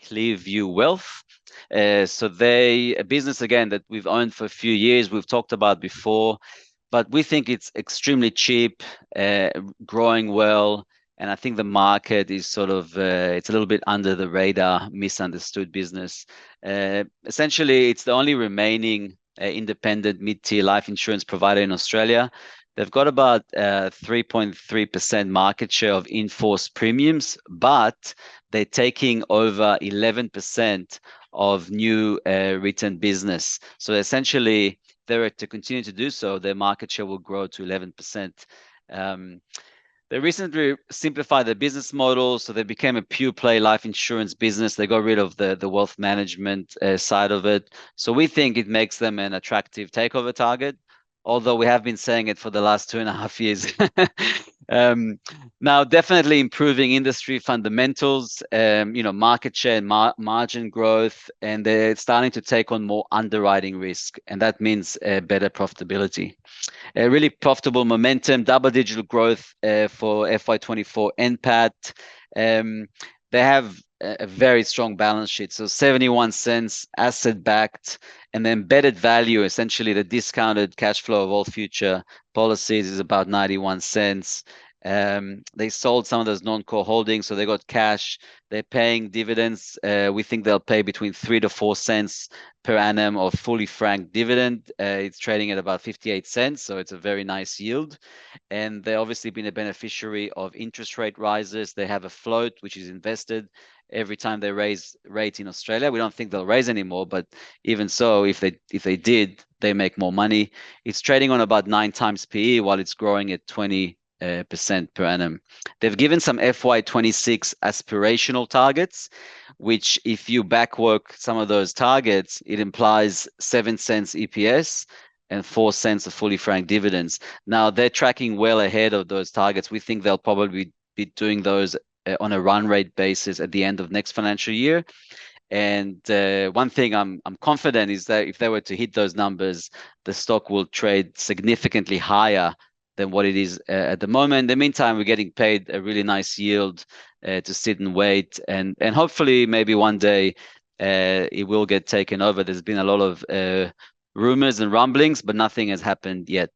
Clearview Wealth. So a business again that we've owned for a few years, we've talked about before, but we think it's extremely cheap, growing well, and I think the market is sort of it's a little bit under the radar, misunderstood business. Essentially, it's the only remaining independent mid-tier life insurance provider in Australia. They've got about 3.3% market share of in-force premiums, but they're taking over 11% of new written business. So essentially, if they were to continue to do so, their market share will grow to 11%. They recently simplified their business model, so they became a pure play life insurance business. They got rid of the wealth management side of it. So we think it makes them an attractive takeover target, although we have been saying it for the last 2.5 years. Now, definitely improving industry fundamentals, market share and margin growth, and they're starting to take on more underwriting risk, and that means better profitability. A really profitable momentum, double-digit growth for FY24 NPAT. They have a very strong balance sheet, so 71 cents asset-backed, and the embedded value, essentially the discounted cash flow of all future policies, is about 91 cents. They sold some of those non-core holdings, so they got cash. They're paying dividends. We think they'll pay between 3 to 4 cents per annum of fully franked dividend. It's trading at about 58 cents, so it's a very nice yield. And they've obviously been a beneficiary of interest rate rises. They have a float, which is invested every time they raise rate in Australia. We don't think they'll raise anymore, but even so, if they did, they make more money. It's trading on about 9 times PE while it's growing at 20% per annum. They've given some FY26 aspirational targets, which if you backwork some of those targets, it implies 7 cents EPS and 4 cents of fully franked dividends. Now, they're tracking well ahead of those targets. We think they'll probably be doing those on a run rate basis at the end of next financial year. And one thing I'm confident is that if they were to hit those numbers, the stock will trade significantly higher than what it is at the moment. In the meantime, we're getting paid a really nice yield to sit and wait, and hopefully maybe one day it will get taken over. There's been a lot of rumors and rumblings, but nothing has happened yet.